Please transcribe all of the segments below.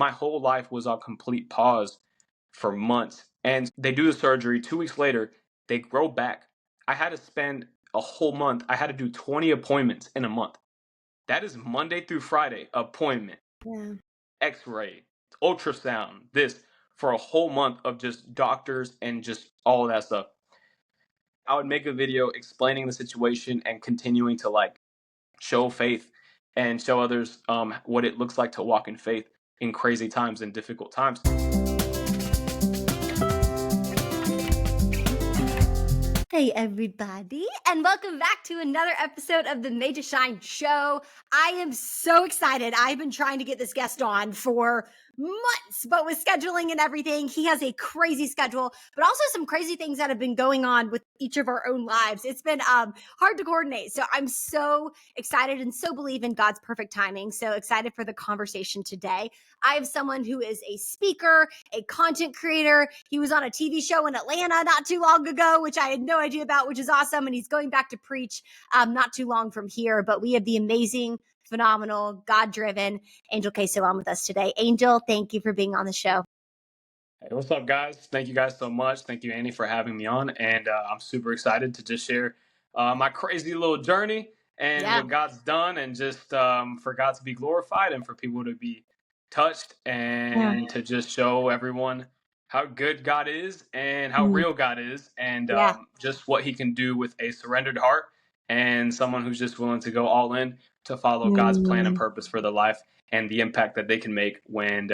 my whole life was on complete pause for months. And they do the surgery. 2 weeks later, they grow back. I had to spend a whole month. I had to do 20 appointments in a month. That is Monday through Friday appointment, Yeah. X-ray, ultrasound, this for a whole month of just doctors and just all of that stuff. I would make a video explaining the situation and continuing to like show faith and show others what it looks like to walk in faith in crazy times and difficult times. Hey, everybody, and welcome back to another episode of the Made to Shine show. I am so excited. I've been trying to get this guest on for months, but with scheduling and everything, he has a crazy schedule, but also some crazy things that have been going on with each of our own lives. It's been hard to coordinate. So I'm so excited and so believe in God's perfect timing. So excited for the conversation today. I have someone who is a speaker, a content creator. He was on a TV show in Atlanta not too long ago, which I had no idea about, which is awesome. And he's going back to preach not too long from here. But we have the amazing, phenomenal, God-driven Angel Queso on with us today. Angel, thank you for being on the show. Hey, what's up, guys? Thank you guys so much. Thank you, Annie, for having me on. And I'm super excited to just share my crazy little journey and what God's done, and just for God to be glorified and for people to be touched and to just show everyone how good God is and how real God is, and just what he can do with a surrendered heart and someone who's just willing to go all in to follow God's plan and purpose for their life, and the impact that they can make when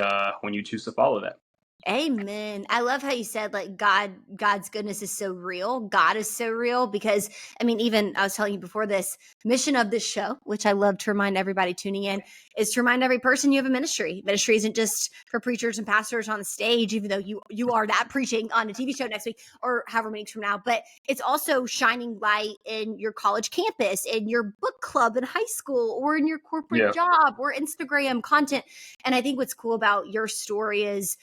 you choose to follow that. Amen. I love how you said like God's goodness is so real. God is so real because I mean, even I was telling you before this mission of this show, which I love to remind everybody tuning in, is to remind every person you have a ministry. Ministry isn't just for preachers and pastors on the stage, even though you are that preaching on a TV show next week or however many weeks from now, but it's also shining light in your college campus, in your book club in high school, or in your corporate job or Instagram content. And I think what's cool about your story is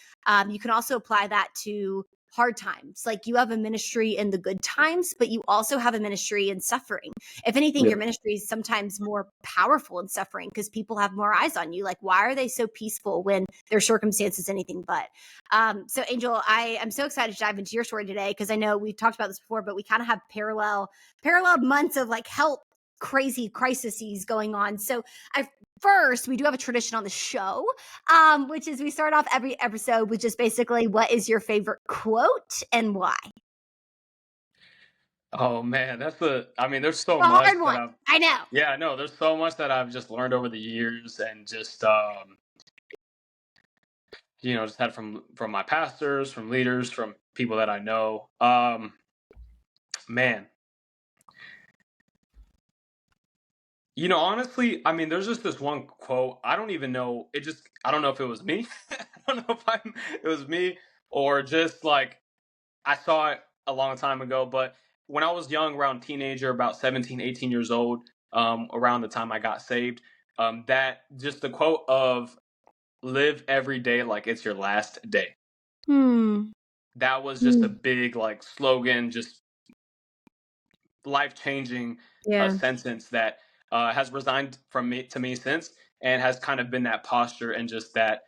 you can also apply that to hard times. Like you have a ministry in the good times, but you also have a ministry in suffering. If anything, your ministry is sometimes more powerful in suffering because people have more eyes on you. Like, why are they so peaceful when their circumstances anything but? So Angel, I am so excited to dive into your story today because I know we've talked about this before, but we kind of have parallel months of like health crazy crises going on. So first, we do have a tradition on the show, which is we start off every episode with just basically what is your favorite quote and why? Oh man, there's so A much hard one. I know. Yeah, I know. There's so much that I've just learned over the years, and just just had from my pastors, from leaders, from people that I know. Man, honestly, I mean, there's just this one quote. I don't even know. I don't know if it was me. I don't know if it was me, or just like I saw it a long time ago. But when I was young, around teenager, about 17, 18 years old, around the time I got saved, that just the quote of "live every day like it's your last day." That was just a big like slogan, just life-changing sentence that has resigned from me to me since, and has kind of been that posture and just that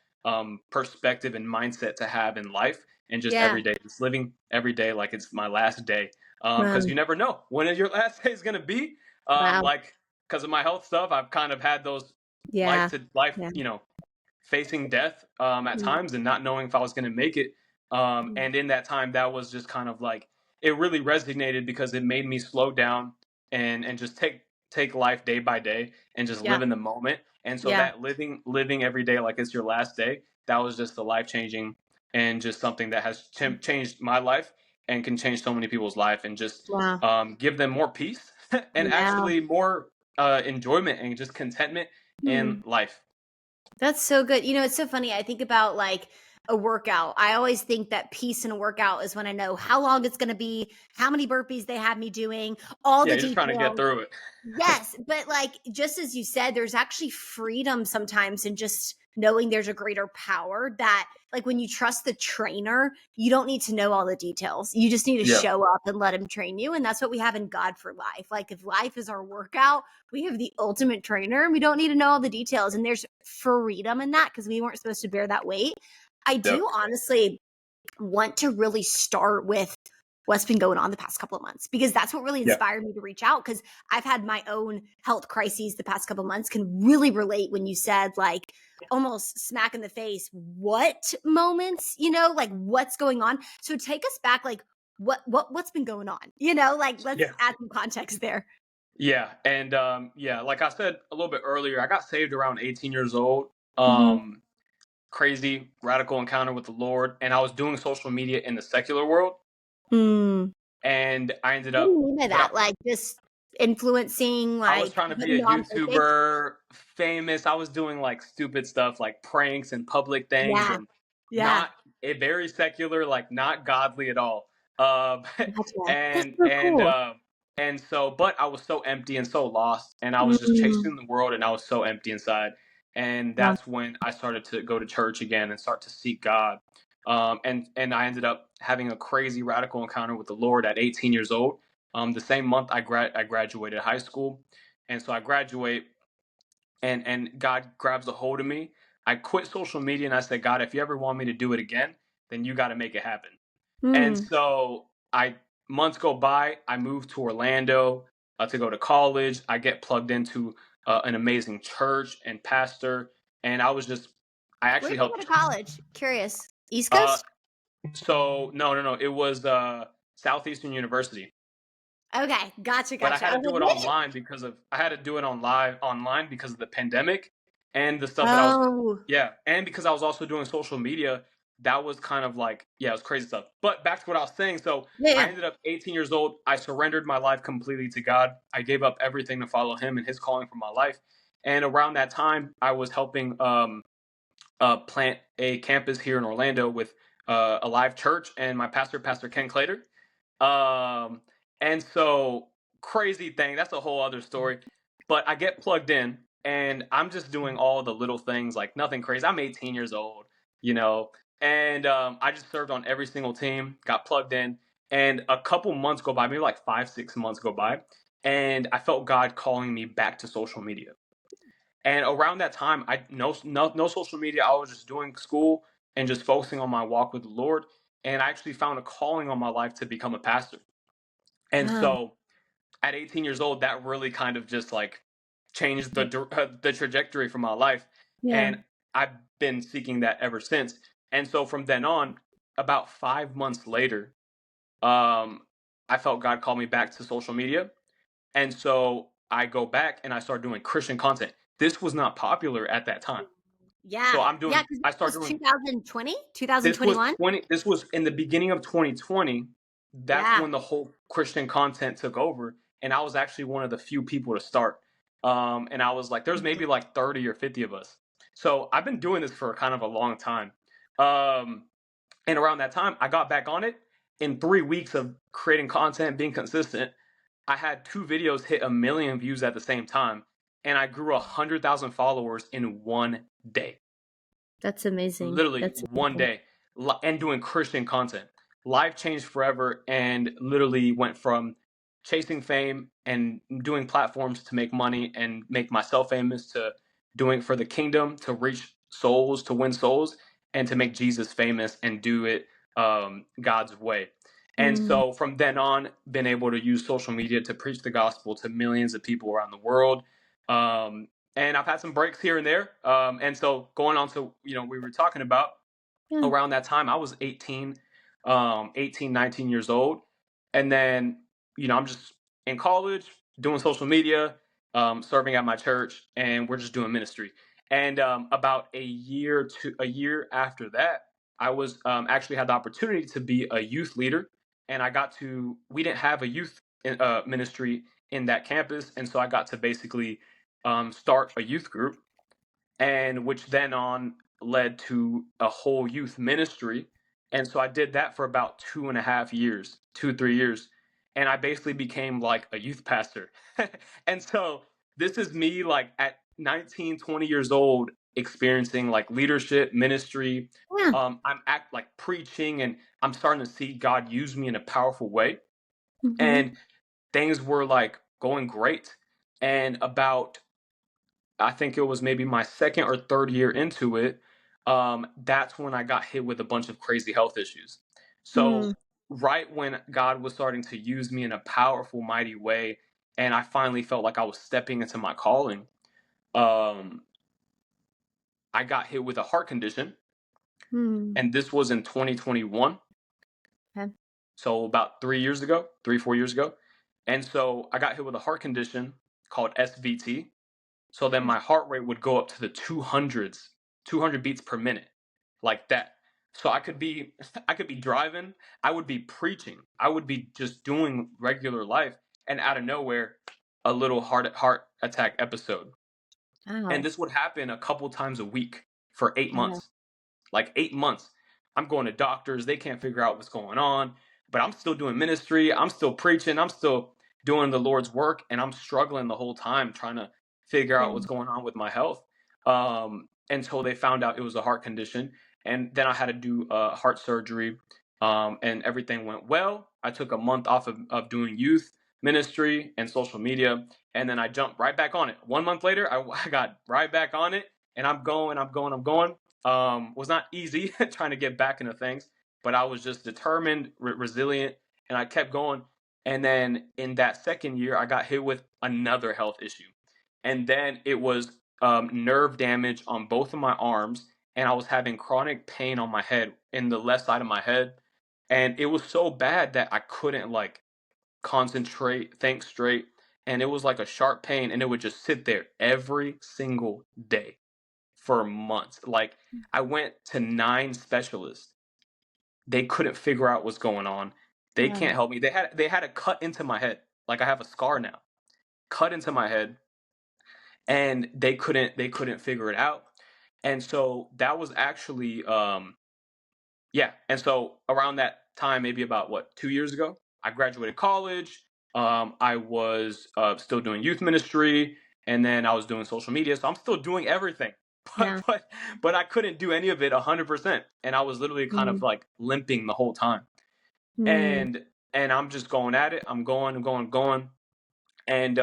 perspective and mindset to have in life, and just every day, just living every day like it's my last day, because you never know when your last day is going to be. Like, because of my health stuff, I've kind of had those life to life, facing death at times and not knowing if I was going to make it. And in that time, that was just kind of like, it really resonated because it made me slow down and just take life day by day and just live in the moment. And so that living every day like it's your last day, that was just the life changing, and just something that has changed my life and can change so many people's life, and just give them more peace and actually more enjoyment and just contentment in life. That's so good. It's so funny. I think about like a workout. I always think that peace in a workout is when I know how long it's going to be, how many burpees they have me doing, all the you're details. Just trying to get through it. Yes. But like, just as you said, there's actually freedom sometimes in just knowing there's a greater power that, like, when you trust the trainer, you don't need to know all the details. You just need to Yeah. show up and let him train you. And that's what we have in God for life. Like, if life is our workout, we have the ultimate trainer. We don't need to know all the details. And there's freedom in that because we weren't supposed to bear that weight. I Yeah. do honestly want to really start with what's been going on the past couple of months, because that's what really Yeah. inspired me to reach out, because I've had my own health crises the past couple of months. Can really relate when you said, like, almost smack in the face, what moments, like, what's going on. So take us back, like, what's been going on, like, let's Yeah. add some context there. Yeah. And yeah, like I said a little bit earlier, I got saved around 18 years old. Mm-hmm. Crazy radical encounter with the Lord, and I was doing social media in the secular world, Mm. and I ended What do up you mean by what that? Like, just influencing, I was like, trying to but be a non-focused? YouTuber, famous. I was doing like stupid stuff like pranks and public things Yeah. and Yeah. not a very secular, like not godly at all. Um Gotcha. That's and so and cool. um and so but I was so empty and so lost, and I was just Mm. chasing the world, and I was so empty inside. And Wow. that's when I started to go to church again and start to seek God. And I ended up having a crazy radical encounter with the Lord at 18 years old. The same month I graduated high school, and so I graduate, and God grabs a hold of me. I quit social media and I said, God, if you ever want me to do it again, then you got to make it happen. And Mm. so I months go by. I move to Orlando to go to college. I get plugged into an amazing church and pastor, and I Where actually did you go to helped. college? Curious. East Uh, Coast? so no, it was Southeastern University. Okay. Gotcha. But I Gotcha. had I to was like, do it wait. online because of I had to do it online because of the pandemic and the stuff that I was Oh. yeah, and because I was also doing social media. That was kind of like, yeah, it was crazy stuff. But back to what I was saying. So I Yeah. ended up 18 years old. I surrendered my life completely to God. I gave up everything to follow Him and His calling for my life. And around that time, I was helping plant a campus here in Orlando with a live church and my pastor, Pastor Ken Clater. Um, and so crazy thing. That's a whole other story. But I get plugged in, and I'm just doing all the little things, like nothing crazy. I'm 18 years old, you know, and I just served on every single team. Got plugged in, and a couple months go by, maybe like 5, 6 months go by, and I felt God calling me back to social media. And around that time, I no social media. I was just doing school and just focusing on my walk with the Lord. And I actually found a calling on my life to become a pastor. And Oh. so at 18 years old, that really kind of just like changed the trajectory for my life. Yeah. And I've been seeking that ever since. And so from then on, about 5 months later, um, I felt God called me back to social media. And so I go back and I start doing Christian content. This was not popular at that time. So Yeah. Yeah. Because I this start was doing 2020, this was 2021. this was in the beginning of 2020. That's Yeah. when the whole Christian content took over. And I was actually one of the few people to start. And I was like, there's maybe like 30 or 50 of us. So I've been doing this for kind of a long time. Um, and around that time, I got back on it. In 3 weeks of creating content, being consistent, I had two videos hit 1 million views at the same time, and I grew 100,000 followers in one day. That's amazing. Literally That's one amazing. day, and doing Christian content. Life changed forever, and literally went from chasing fame and doing platforms to make money and make myself famous, to doing for the kingdom, to reach souls, to win souls, and to make Jesus famous and do it God's way. And Mm. so from then on, been able to use social media to preach the gospel to millions of people around the world. Um, and I've had some breaks here and there. And so going on to, we were talking about Yeah. around that time, I was 18, 19 years old. And then, I'm just in college doing social media, serving at my church, and we're just doing ministry. And about a year after that, I was actually had the opportunity to be a youth leader. And we didn't have a youth ministry in that campus. And so I got to basically start a youth group, and which then on led to a whole youth ministry. And so I did that for about 2.5 years, 2, 3 years. And I basically became like a youth pastor. And so this is me like at 19, 20 years old experiencing like leadership, ministry. Yeah. I'm like preaching, and I'm starting to see God use me in a powerful way. Mm-hmm. And things were like going great. And about, I think it was maybe my second or third year into it, that's when I got hit with a bunch of crazy health issues. So, Mm. right when God was starting to use me in a powerful, mighty way, and I finally felt like I was stepping into my calling, um, I got hit with a heart condition. Mm. And this was in 2021. Okay. So, about 3 years ago, 4 years ago. And so, I got hit with a heart condition called SVT. So then my heart rate would go up to the 200s, 200 beats per minute, like that. So I could be driving, I would be preaching, I would be just doing regular life, and out of nowhere, a little heart attack episode. And Wow. this would happen a couple times a week for eight Yeah. months like 8 months. I'm going to doctors. They can't figure out what's going on, but I'm still doing ministry. I'm still preaching. I'm still doing the Lord's work, and I'm struggling the whole time trying to figure Yeah. out what's going on with my health. Until they found out it was a heart condition, and then I had to do heart surgery, and everything went well. I took a month off of doing youth ministry and social media, and then I jumped right back on it. 1 month later, I got right back on it, and I'm going. Was not easy trying to get back into things, but I was just determined, resilient, and I kept going. And then in that second year, I got hit with another health issue. And then it was nerve damage on both of my arms, and I was having chronic pain on my head, in the left side of my head. And it was so bad that I couldn't like concentrate, think straight. And it was like a sharp pain, and it would just sit there every single day for months. Like, I went to 9 specialists. They couldn't figure out what's going on. They Wow. can't help me. They had a cut into my head. Like, I have a scar now. Cut into my head, and they couldn't figure it out. And so that was actually yeah. And so around that time, maybe about what, 2 years ago, I graduated college. I was still doing youth ministry, and then I was doing social media. So I'm still doing everything, but Yeah. but I couldn't do any of it 100%, and I was literally kind of Mm. like limping the whole time. Mm. And I'm just going at it. I'm going, and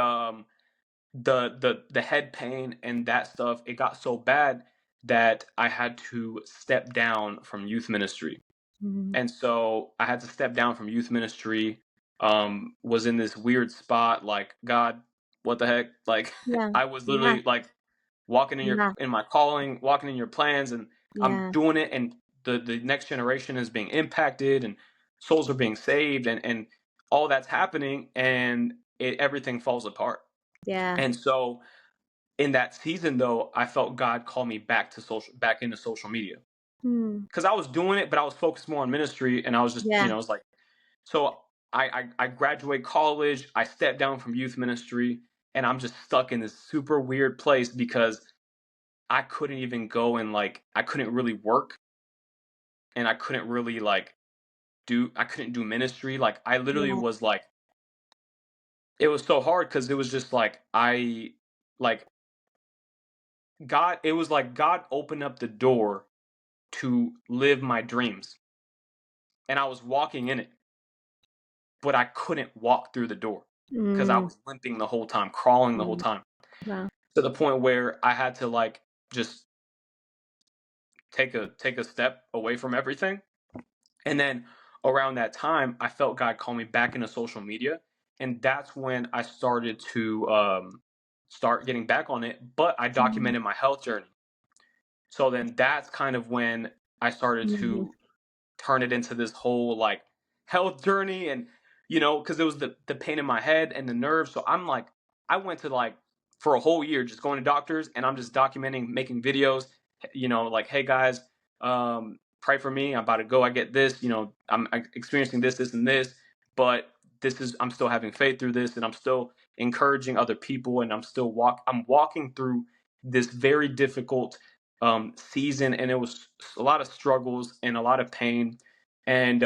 the head pain and that stuff, it got so bad that I had to step down from youth ministry. Mm. And so I had to step down from youth ministry. Was in this weird spot, like, God, what the heck? Like, Yeah. I was Yeah. literally like walking Yeah. in my calling, walking in your plans, and I'm Yeah. doing it, and the next generation is being impacted, and souls are being saved, and all that's happening, and everything falls apart. Yeah. And so in that season, though, I felt God call me back into social media, Mm. because I was doing it, but I was focused more on ministry, and I was just, Yeah. it's like, so I graduate college, I stepped down from youth ministry, and I'm just stuck in this super weird place because I couldn't even go, and like, I couldn't really work, and I couldn't really like I couldn't do ministry. Like, I literally Yeah. was like, it was so hard because it was just like, like it was like God opened up the door to live my dreams, and I was walking in it, but I couldn't walk through the door because I Mm. was limping the whole time, crawling the whole Mm. time, Wow. to the point where I had to like just take a step away from everything. And then around that time, I felt God call me back into social media, and that's when I started to start getting back on it. But I Mm. documented my health journey. So then that's kind of when I started Mm. to turn it into this whole like health journey, and because it was the pain in my head and the nerves. So I'm like, I went to like, for a whole year, just going to doctors, and I'm just documenting, making videos, like, hey guys, pray for me, I'm about to go, I get this, I'm experiencing this and this, but I'm still having faith through this, and I'm still encouraging other people, and I'm walking through this very difficult season, and it was a lot of struggles and a lot of pain, and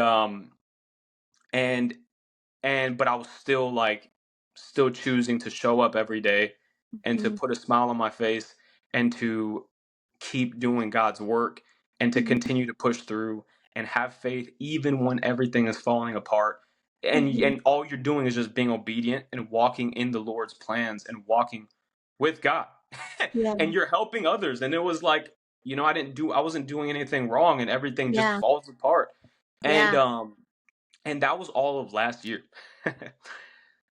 and but I was still like, still choosing to show up every day, and to Mhm. put a smile on my face, and to keep doing God's work and to Mhm. continue to push through and have faith even when everything is falling apart. Mhm. And all you're doing is just being obedient and walking in the Lord's plans and walking with God. Yeah. And you're helping others. And it was like, I wasn't doing anything wrong and everything just Yeah. falls apart. And Yeah. and that was all of last year.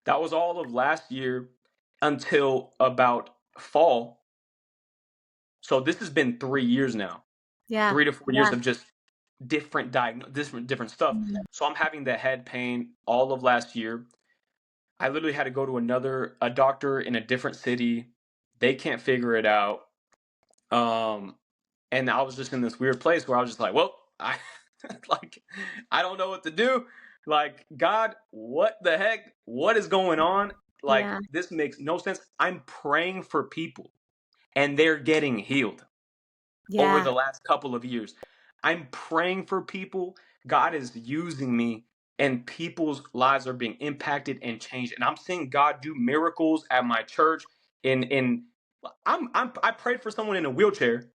That was all of last year until about fall. So this has been 3 years now, Yeah. 3 to 4 years Yeah. of just different stuff. Mhm. So I'm having the head pain all of last year. I literally had to go to a doctor in a different city. They can't figure it out. Um, and I was just in this weird place where I was just like, well, I like I don't know what to do. Like, God, what the heck? What is going on? Like, Yeah. this makes no sense. I'm praying for people and they're getting healed over Yeah. the last couple of years. I'm praying for people. God is using me, and people's lives are being impacted and changed. And I'm seeing God do miracles at my church. I prayed for someone in a wheelchair,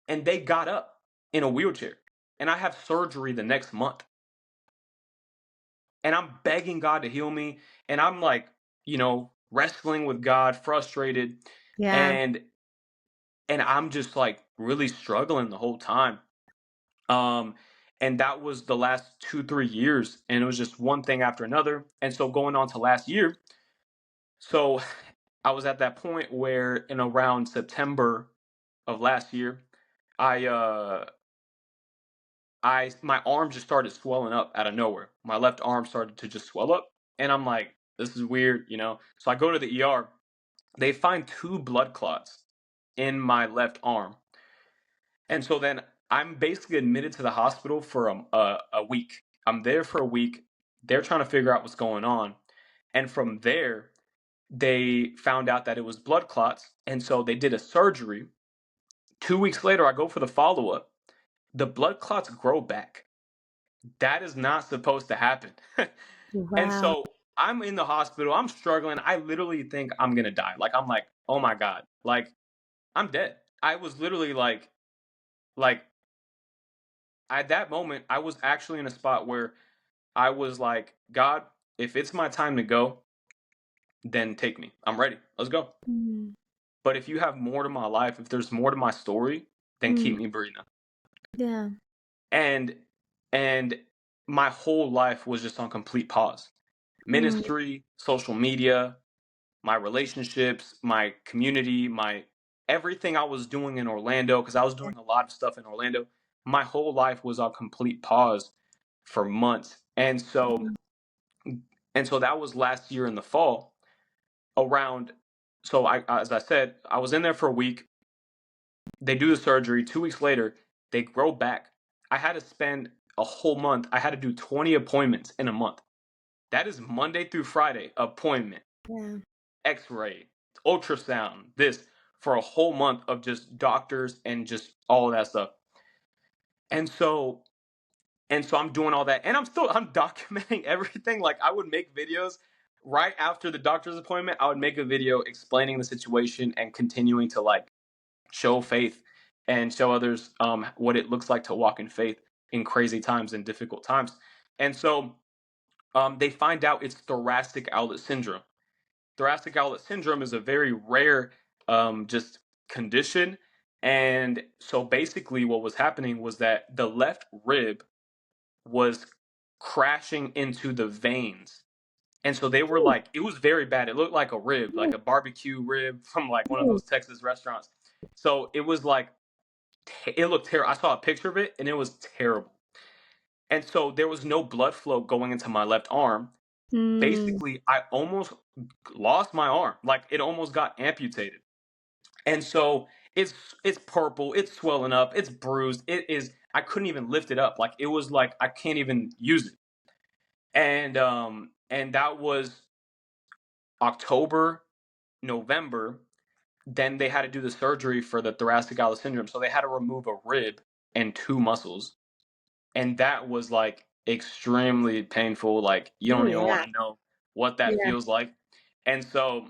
and they got up in a wheelchair. And I have surgery the next month, and I'm begging God to heal me. And I'm like, wrestling with God, frustrated, Yeah. and I'm just like really struggling the whole time. Um, and that was the last 2, 3 years, and it was just one thing after another. And so going on to last year, so I was at that point where in around September of last year, I my arm just started swelling up out of nowhere. My left arm started to just swell up, and I'm like, this is weird. So I go to the ER. They find two blood clots in my left arm. And so then I'm basically admitted to the hospital for a week. I'm there for a week. They're trying to figure out what's going on. And from there, they found out that it was blood clots. And so they did a surgery. 2 weeks later, I go for the follow up. The blood clots grow back. That is not supposed to happen. And Wow. so I'm in the hospital. I'm struggling. I literally think I'm going to die. Like, I'm like, oh my God. Like, I'm dead. I was literally like, at that moment, I was actually in a spot where I was like, God, if it's my time to go, then take me. I'm ready. Let's go. Mm. But if you have more to my life, if there's more to my story, then keep Mm. me breathing. Yeah. And and my whole life was just on complete pause. Mm. Ministry, social media, my relationships, my community, my everything I was doing in Orlando, because I was doing a lot of stuff in Orlando. My whole life was on complete pause for months. And so that was last year in the fall around. So as I said, I was in there for a week. They do the surgery. 2 weeks later, they grow back. I had to spend a whole month. I had to do 20 appointments in a month. That is Monday through Friday appointment, Yeah. x-ray, ultrasound, this, for a whole month of just doctors and just all of that stuff. And so I'm doing all that, and I'm documenting everything. Like, I would make videos right after the doctor's appointment. I would make a video explaining the situation and continuing to like show faith and show others what it looks like to walk in faith in crazy times and difficult times. And so they find out it's thoracic outlet syndrome. Thoracic outlet syndrome is a very rare just condition. And so basically what was happening was that the left rib was crashing into the veins. And so they were Ooh. like, it was very bad. It looked like a rib, like Ooh. a barbecue rib from like one of Ooh. those Texas restaurants. So it was like, it looked terrible. I saw a picture of it and it was terrible. And so there was no blood flow going into my left arm. Mm. Basically, I almost lost my arm. Like, it almost got amputated. And so it's purple, it's swelling up, it's bruised. It is, I couldn't even lift it up. Like, it was like I can't even use it. And that was October, November. Then they had to do the surgery for the thoracic outlet syndrome. So they had to remove a rib and two muscles. And that was like extremely painful. Like, you Oh don't even yeah. want to know what that Yeah. feels like. And so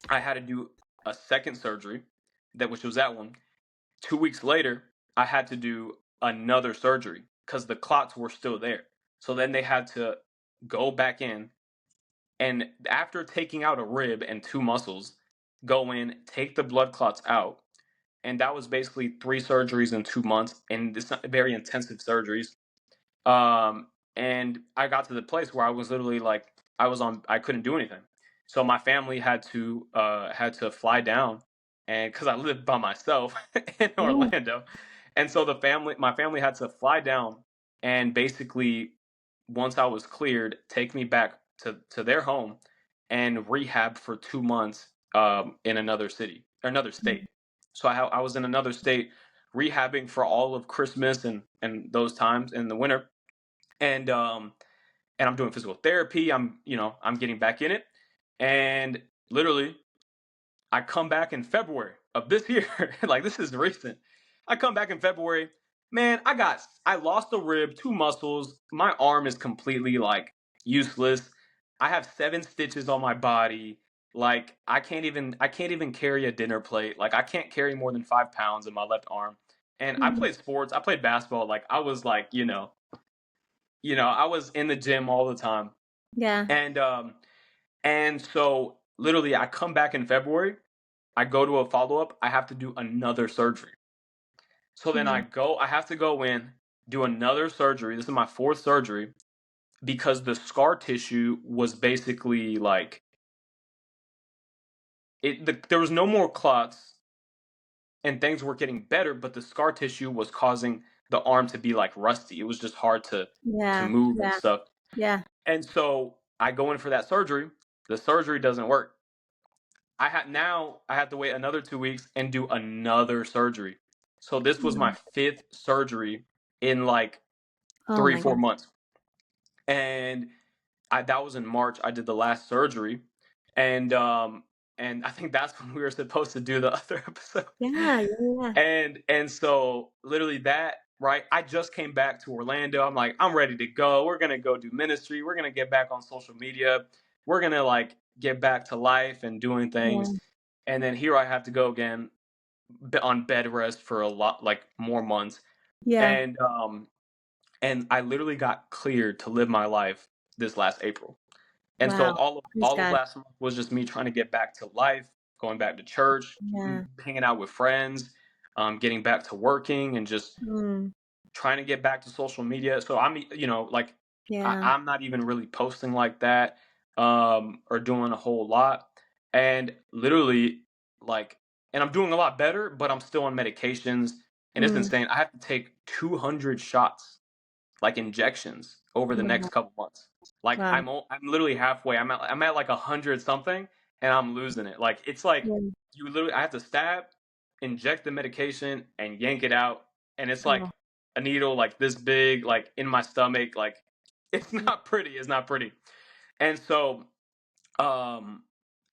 I had to do a second surgery, which was that one. 2 weeks later, I had to do another surgery because the clots were still there. So then they had to go back in, and after taking out a rib and two muscles, go in, take the blood clots out. And that was basically 3 surgeries in 2 months, and it's not very intensive surgeries. Um, and I got to the place where I was literally like, I couldn't do anything. So my family had to fly down, and because I lived by myself in Yeah. Orlando, and so my family had to fly down, and basically, once I was cleared, take me back to their home and rehab for 2 months in another city or another state. So I was in another state rehabbing for all of Christmas and those times in the winter, and and I'm doing physical therapy. I'm getting back in it, and literally I come back in February of this year. Like, this is recent. I come back in February. Man, I lost a rib, two muscles. My arm is completely like useless. I have 7 stitches on my body. Like, I can't even carry a dinner plate. Like, I can't carry more than 5 pounds in my left arm. And I Mhm. played sports. I played basketball. Like, I was like, I was in the gym all the time. Yeah. And so literally I come back in February, I go to a follow-up, I have to do another surgery. So then Yeah. I have to go in, do another surgery. This is my fourth surgery because the scar tissue was basically like there was no more clots and things were getting better, but the scar tissue was causing the arm to be like rusty. It was just hard to Yeah. move and Yeah. stuff. Yeah. And so I go in for that surgery. The surgery doesn't work. I have to wait another 2 weeks and do another surgery. So this was my Mm. fifth surgery in like Oh three, my four gosh. months. And that was in March. I did the last surgery. And I think that's when we were supposed to do the other episode. Yeah. Yeah. Yeah. And so literally that, right? I just came back to Orlando. I'm like, I'm ready to go. We're gonna go do ministry. We're gonna get back on social media. We're gonna like get back to life and doing things. Yeah. And then here I have to go again on bed rest for a lot, like more months. Yeah. And I literally got cleared to live my life this last April. And so Wow. all of Praise all of God. last month was just me trying to get back to life, going back to church, Yeah. hanging out with friends, getting back to working, and just Mm. trying to get back to social media. So like Yeah. I'm not even really posting like that, or doing a whole lot. And literally, like, and I'm doing a lot better, but I'm still on medications, and it's Mm. insane. I have to take 200 shots, like injections, over the next Wow. couple months. Like, Wow. I'm literally halfway. I'm at like 100 something, and I'm losing it. Like, it's like Yeah. I have to stab, inject the medication, and yank it out, and it's Oh. like a needle like this big, like in my stomach. Like, it's Yeah. not pretty. It's not pretty. And so, um,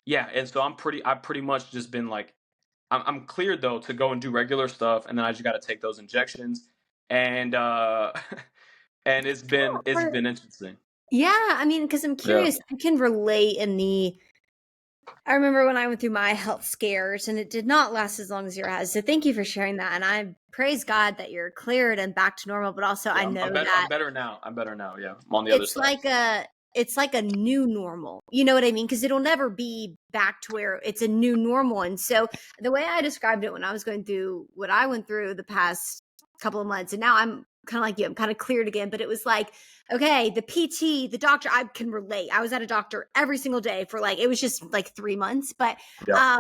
yeah, and so I've pretty much just been like, I'm cleared though to go and do regular stuff, and then I just got to take those injections, and and it's Or- been interesting. Yeah. I mean, because I'm Yeah. curious, I can relate in the. I remember when I went through my health scares, and it did not last as long as yours has. So thank you for sharing that. And I praise God that you're cleared and back to normal. But also, Yeah, I know I'm that better now. I'm better now. Yeah, I'm on the other it's side. like a it's like a new normal. You know what I mean? Because it'll never be back to where it's a new normal. And so the way I described it when I was going through what I went through the past couple of months, and now I'm kind of like you, I'm kind of cleared again. But it was like, okay, the PT, the doctor, I can relate. I was at a doctor every single day for like it was just like 3 months. But Yeah.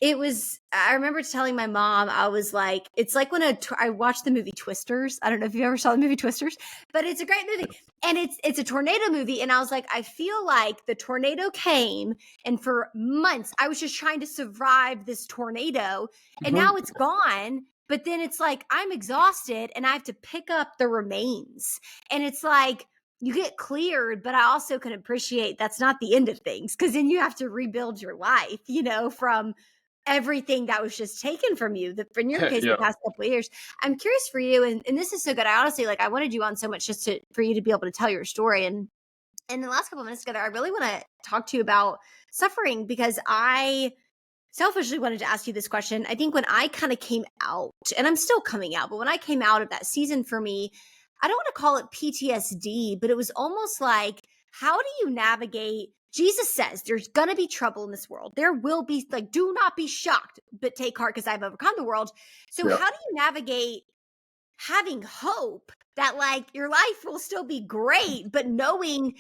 it was I remember telling my mom, I was like, it's like when I watched the movie Twisters. I don't know if you ever saw the movie Twisters, but it's a great movie. And it's a tornado movie. And I was like, I feel like the tornado came, and for months I was just trying to survive this tornado, and Mhm. now it's gone. But then it's like I'm exhausted and I have to pick up the remains. And it's like you get cleared, but I also can appreciate that's not the end of things, because then you have to rebuild your life, from everything that was just taken from you, in your case, the Yeah. past couple of years. I'm curious for you, and this is so good. I honestly, like, I wanted you on so much just for you to be able to tell your story. And in the last couple of minutes together, I really want to talk to you about suffering, because selfishly wanted to ask you this question. I think when I kind of came out, and I'm still coming out, but when I came out of that season for me, I don't want to call it PTSD, but it was almost like, how do you navigate? Jesus says there's going to be trouble in this world. There will be, like, do not be shocked, but take heart because I've overcome the world. So, Yeah. how do you navigate having hope that, like, your life will still be great, but knowing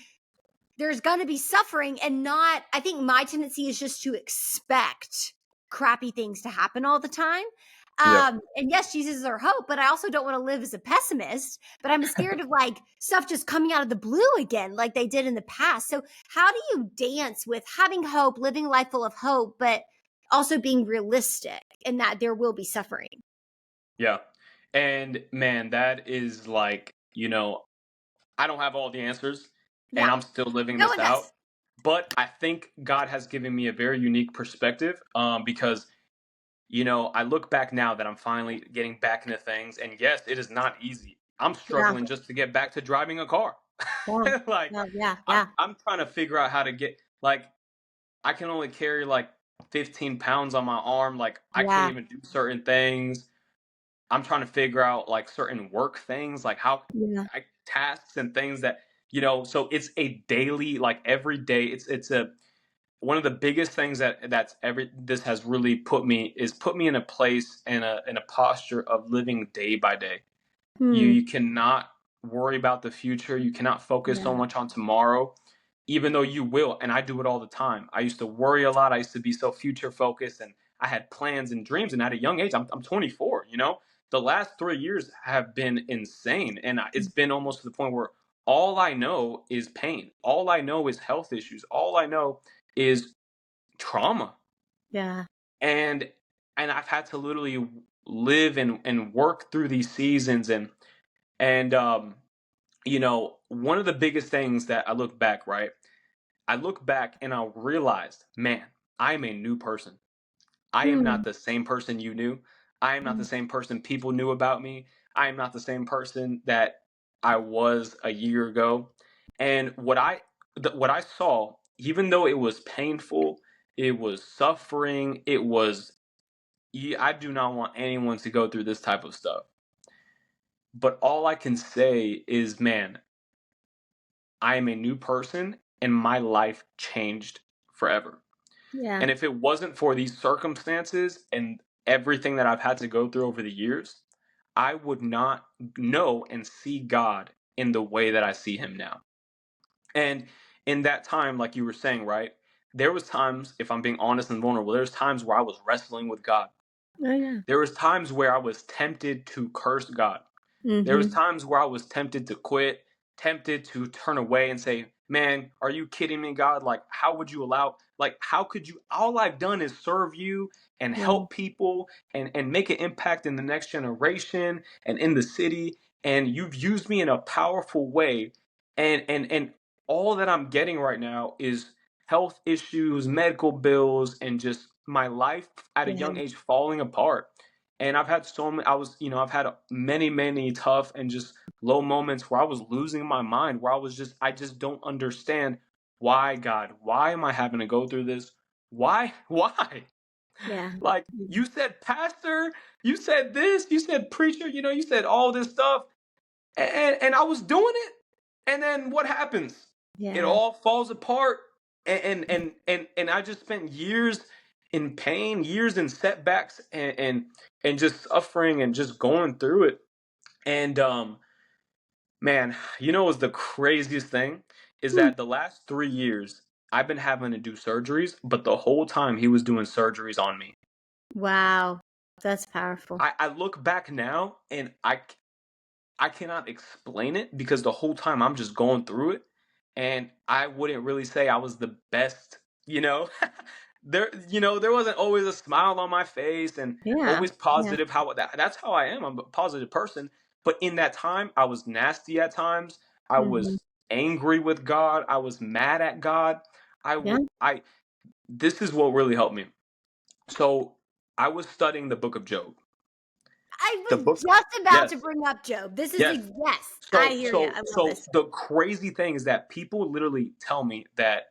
there's going to be suffering and not, I think my tendency is just to expect crappy things to happen all the time. Yeah. And yes, Jesus is our hope, but I also don't want to live as a pessimist, but I'm scared of like stuff just coming out of the blue again, like they did in the past. So how do you dance with having hope, living a life full of hope, but also being realistic in that there will be suffering? Yeah. And man, that is like, I don't have all the answers and Yeah, I'm still living no this one out. does. But I think God has given me a very unique perspective, because, I look back now that I'm finally getting back into things. And yes, it is not easy. I'm Yeah, struggling just to get back to driving a car. yeah, Like, yeah, yeah, I'm, yeah, I'm trying to figure out how to get, like, I can only carry like 15 pounds on my arm. Like, I can't yeah, even do certain things. I'm trying to figure out like certain work things, like how yeah, tasks and things that, so it's a daily, like every day. It's a one of the biggest things that's every this has really put me in a place and a posture of living day by day. You hmm, you cannot worry about the future. You cannot focus so yeah, much on tomorrow, even though you will. And I do it all the time. I used to worry a lot. I used to be so future focused, and I had plans and dreams. And at a young age, I'm 24. The last 3 years have been insane, and it's been almost to the point where all I know is pain. All I know is health issues. All I know is trauma, yeah, and I've had to literally live and work through these seasons and one of the biggest things that I look back, right? I look back and I realized, man, I'm a new person. I am not hmm, the same person you knew. I am not the same person people knew about me. I am not the same person that I was a year ago. And what I saw, even though it was painful, it was suffering, I do not want anyone to go through this type of stuff. But all I can say is, man, I am a new person and my life changed forever. yeah, And if it wasn't for these circumstances and everything that I've had to go through over the years, I would not know and see God in the way that I see him now. And in that time, like you were saying, right? There was times, if I'm being honest and vulnerable, there's times where I was wrestling with God. oh yeah, There was times where I was tempted to curse God. There was mhm, times where I was tempted to quit, tempted to turn away and say, "Man, are you kidding me, God? Like, how would you allow? Like, how could you? All I've done is serve you and yeah, help people and make an impact in the next generation and in the city, and you've used me in a powerful way, and all that I'm getting right now is health issues, medical bills, and just my life at a yeah, young age falling apart." And I've had so many, I've had many, many tough and just low moments where I was losing my mind, where I just don't understand why, God, why am I having to go through this? Why? Why? yeah, Like, you said pastor, you said this, you said preacher, you said all this stuff, and I was doing it. And then what happens? It yeah, all falls apart. And I just spent years in pain, years in setbacks and just suffering and just going through it. And man, what's the craziest thing is hmm, that the last 3 years I've been having to do surgeries, but the whole time he was doing surgeries on me. wow, that's powerful. I look back now and I cannot explain it because the whole time I'm just going through it, and I wouldn't really say I was the best, you know. There wasn't always a smile on my face and Yeah, always yeah, positive. That's how I am. I'm a positive person. But in that time, I was nasty at times. I mhm, was angry with God. I was mad at God. I yeah. would I This is what really helped me. So I was studying the book of Job. I The was book, just about to yes, bring up Job. This is yes. yes, I So hear you. so I love so this. the crazy thing is that people literally tell me that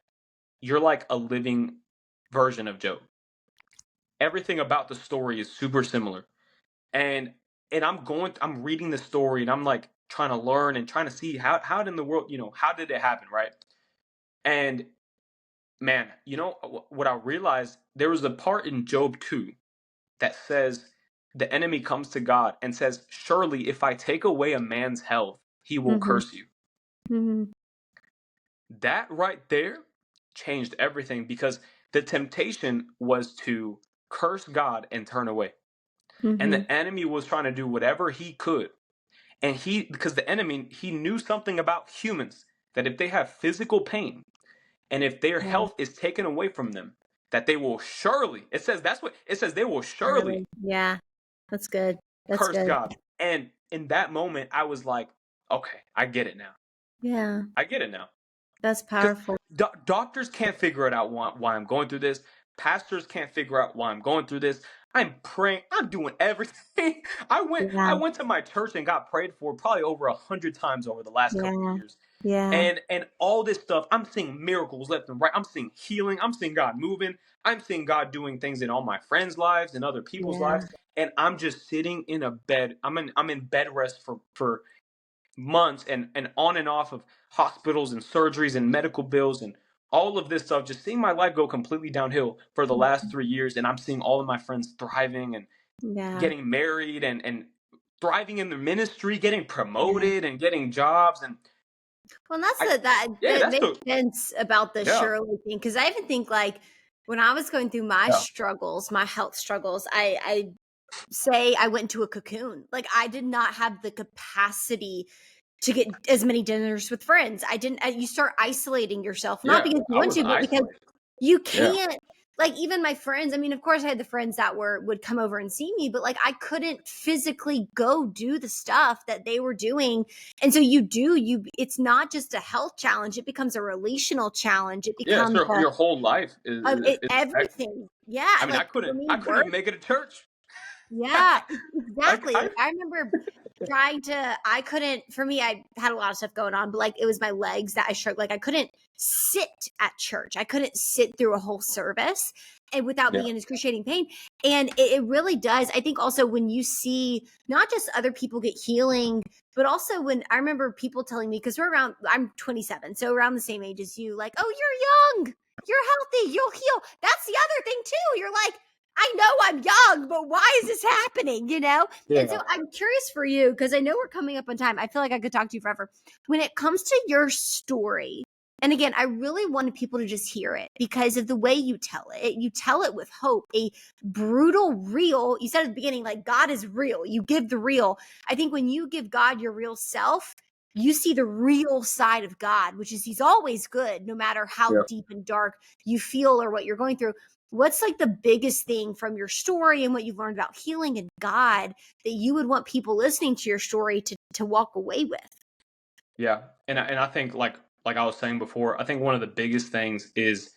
you're like a living version of Job. everything about the story is super similar. And I'm reading the story and I'm like trying to learn and trying to see how in the world, how did it happen, right? And man, what I realized, there was a part in Job 2 that says the enemy comes to God and says, "Surely if I take away a man's health, he will Mhm. curse you." Mhm. That right there changed everything, because the temptation was to curse God and turn away. And Mhm. the enemy was trying to do whatever he could. And because the enemy, he knew something about humans, that if they have physical pain and if their Yeah. health is taken away from them, that they will surely, it says, that's what it says, they will surely Surely. Yeah. That's good. That's curse good. God. And in that moment, I was like, okay, I get it now. Yeah. I get it now. That's Because powerful. doctors can't figure it out why I'm going through this. Pastors can't figure out why I'm going through this. I'm praying. I'm doing everything. I Yeah. went to my church and got prayed for probably over 100 times over the last couple of Yeah. years. Yeah. And all this stuff, I'm seeing miracles left and right. I'm seeing healing. I'm seeing God moving. I'm seeing God doing things in all my friends' lives and other people's Yeah. lives. And I'm just sitting in a bed. I'm in bed rest for months, and on and off of hospitals and surgeries and medical bills and all of this stuff, just seeing my life go completely downhill for the last 3 years. And I'm seeing all of my friends thriving and Yeah. getting married and thriving in the ministry, getting Yeah. promoted and getting jobs. And Well, and that's I, yeah, that that's makes the, sense about the yeah, Shirley thing, because I even think like when I was going through my yeah, struggles, my health struggles, I say I went into a cocoon. Like I did not have the capacity to get as many dinners with friends. I didn't. You start isolating yourself, not yeah. because you I want was to, but because isolated. you Yeah, can't. Like even my friends. I mean, of course, I had the friends that would come over and see me, but like I couldn't physically go do the stuff that they were doing. And so you. It's not just a health challenge; it becomes a relational challenge. It yeah. becomes So your whole life is affected. everything. Yeah, I mean, like for I me, couldn't work. even make it to church. Yeah, I, exactly. I Like I remember trying to I couldn't for me, I had a lot of stuff going on, but like it was my legs that I struggled. Like I couldn't sit at church. I couldn't sit through a whole service and without yeah, being in excruciating pain. And it really does. I think also when you see not just other people get healing, but also when I remember people telling me, because I'm 27, so around the same age as you, like, oh, you're young, you're healthy, you'll heal. That's the other thing too. You're like, I know I'm young, but why is this happening? And so yeah, I'm curious for you because I know we're coming up on time. I feel like I could talk to you forever. When it comes to your story, and again, I really wanted people to just hear it because of the way you tell it. You tell it with hope, a brutal, real. You said at the beginning, like God is real. You give the real. I think when you give God your real self, you see the real side of God, which is He's always good, no matter how yeah. deep and dark you feel or what you're going through. What's like the biggest thing from your story and what you've learned about healing and God that you would want people listening to your story to walk away with? Yeah, and I think, like I was saying before, I think one of the biggest things is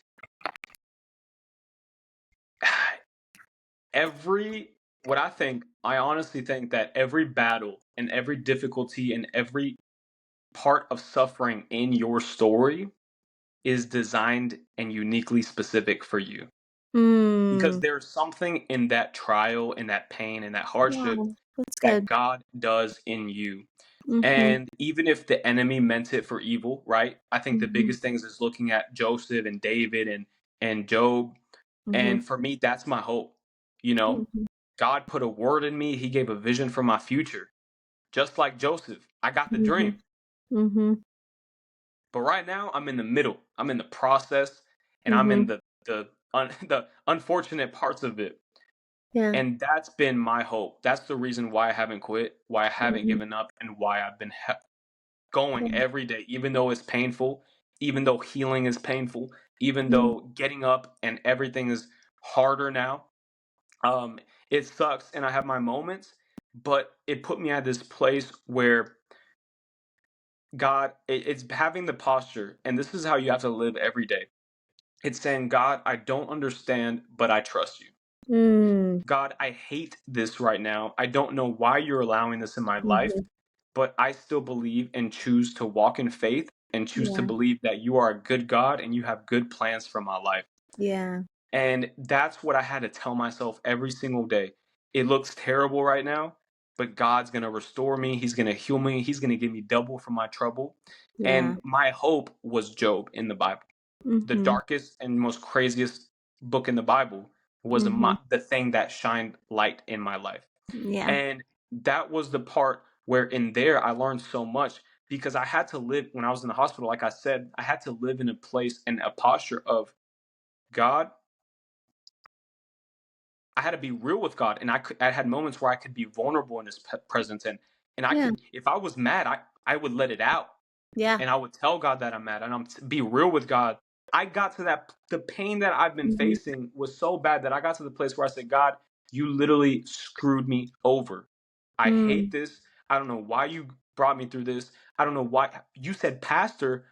every what I honestly think that every battle and every difficulty and every part of suffering in your story is designed and uniquely specific for you. Because Mm, there's something in that trial, in that pain, in that yeah, hardship that's that good. God does in you. Mhm, And even if the enemy meant it for evil, right? I think the mhm, biggest things is looking at Joseph and David and Job. mhm, And for me, that's my hope. You know, mhm, God put a word in me. He gave a vision for my future. Just like Joseph, I got the mhm, dream. mhm, But right now, I'm in the middle. I'm in the process, and I'm in mhm. the unfortunate parts of it. Yeah. And that's been my hope. That's the reason why I haven't quit, why I haven't Mhm, given up, and why I've been going yeah, every day, even though it's painful, even though healing is painful, even mm, though getting up and everything is harder now. Um, it sucks, and I have my moments, but it put me at this place where it's having the posture, and this is how you have to live every day. It's saying, God, I don't understand, but I trust you. mm, God, I hate this right now. I don't know why you're allowing this in my life, mhm, but I still believe and choose to walk in faith and choose to yeah, believe that you are a good God and you have good plans for my life. yeah, And that's what I had to tell myself every single day. It looks terrible right now, but God's going to restore me. He's going to heal me. He's going to give me double for my trouble. Yeah. And my hope was Job in the Bible. The Mhm. darkest and most craziest book in the Bible was Mhm. the thing that shined light in my life. Yeah. And that was the part where in there I learned so much, because I had to live when I was in the hospital. Like I said, I had to live in a place and a posture of God. I had to be real with God, and I had moments where I could be vulnerable in His presence, and I Yeah. could, if I was mad, I would let it out, Yeah. and I would tell God that I'm mad, and be real with God. I got to that, the pain that I've been Mhm. facing was so bad that I got to the place where I said, God, you literally screwed me over. I hate Mm. this. I don't know why you brought me through this. I don't know why you said pastor.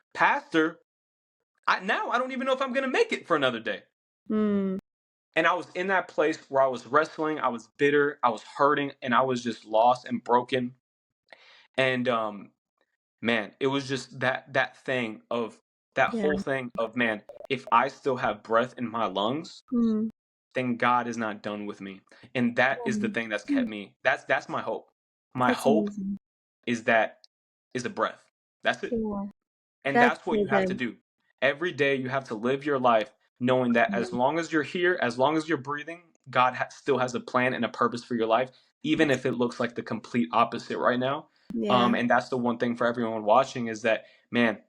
Now I don't even know if I'm gonna make it for another day. Mm. And I was in that place where I was wrestling, I was bitter, I was hurting, and I was just lost and broken. And man, it was just that Yeah. whole thing of, man, if I still have breath in my lungs, Mm. then God is not done with me. And that is the thing that's Mm. kept me. That's my hope. My That's hope amazing. is that is a breath. That's it. Yeah. And That's that's what so you have to good. do. Every day you have to live your life knowing that as Yeah. long as you're here, as long as you're breathing, God still has a plan and a purpose for your life, even That's if it looks like the complete opposite right now. yeah. And that's the one thing for everyone watching is that, man,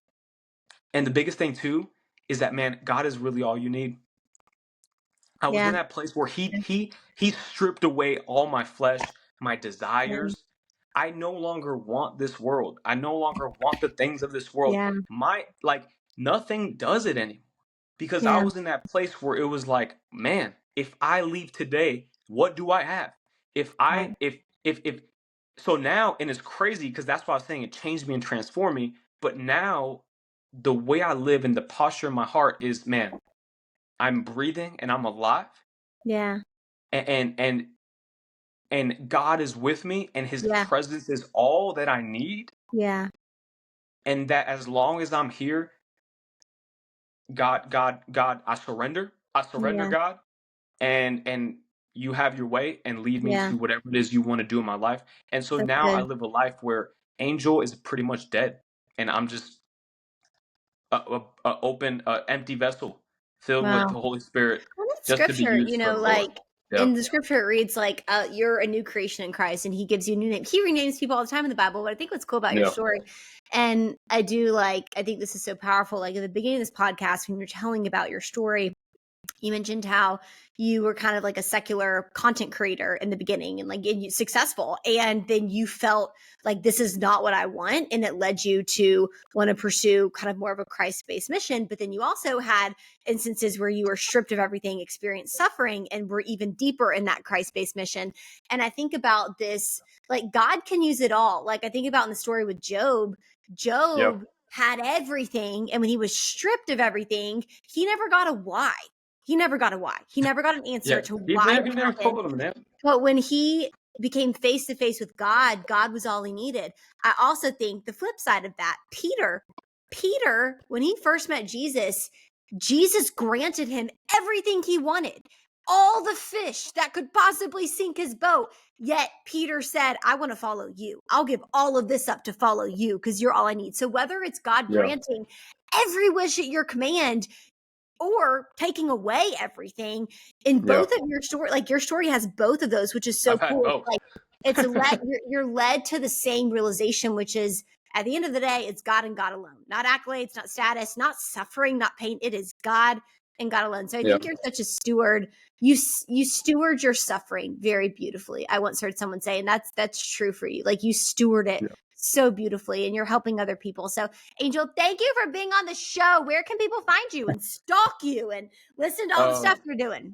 and the biggest thing too is that, man, God is really all you need. I was Yeah. in that place where he stripped away all my flesh, my Yeah. desires. I no longer want this world. I no longer want the things of this world. Yeah. My like Nothing does it anymore, because I Yeah. was in that place where it was like, man, if I leave today, what do I have? If I Right. if so now, and it's crazy because that's why I was saying it changed me and transformed me. But now the way I live and the posture in my heart is, man, I'm breathing and I'm alive, Yeah. and and and God is with me, and His Yeah. presence is all that I need, Yeah. and that as long as I'm here, God, I surrender. I surrender, Yeah. God, and you have your way and lead me Yeah. to whatever it is you want to do in my life. And so That's now I good. live a life where Angel is pretty much dead, and I'm just a open, empty vessel filled with Wow. the Holy Spirit, Well, that just to be scripture, used for the Lord. like Yeah, in the scripture, it reads like you're a new creation in Christ, and He gives you a new name. He renames people all the time in the Bible, but I think what's cool about your yeah, story, and I do I think this is so powerful. Like at the beginning of this podcast, when you're telling about your story, you mentioned how you were kind of like a secular content creator in the beginning and successful. And then you felt like this is not what I want. And it led you to want to pursue kind of more of a Christ-based mission. But then you also had instances where you were stripped of everything, experienced suffering, and were even deeper in that Christ-based mission. And I think about this, like God can use it all. Like I think about in the story with Job, yeah, Job had everything. And when he was stripped of everything, he never got a why. He never got a why. He never got an answer yeah. to He why never, it he never happened. told him that. But when he became face to face with God, God was all he needed. I also think the flip side of that, Peter, when he first met Jesus, Jesus granted him everything he wanted, all the fish that could possibly sink his boat. Yet Peter said, I want to follow you. I'll give all of this up to follow you because you're all I need. So whether it's God Yeah, granting every wish at your command, or taking away everything, in yeah. both of your story, like your story has both of those, which is so I've had cool. It's both. like it's you're led to the same realization, which is at the end of the day, it's God and God alone, not accolades, not status, not suffering, not pain. It is God and God alone. So I Yeah, think you're such a steward. You steward your suffering very beautifully. I once heard someone say, and that's true for you. Like you steward it yeah. so beautifully, and you're helping other people. So Angel, thank you for being on the show. Where can people find you and stalk you and listen to all the Um, stuff you're doing?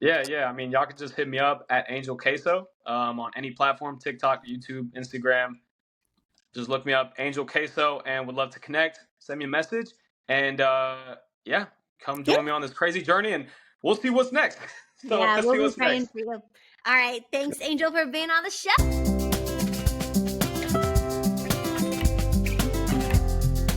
yeah. I mean, y'all can just hit me up at Angel Queso, on any platform: TikTok, YouTube, Instagram. Just look me up, Angel Queso, and would love to connect. Send me a message, and yeah, come Yeah. join me on this crazy journey, and we'll see what's next. So Yeah, let's we'll see be what's praying next. for you. All right. Thanks, Angel, for being on the show.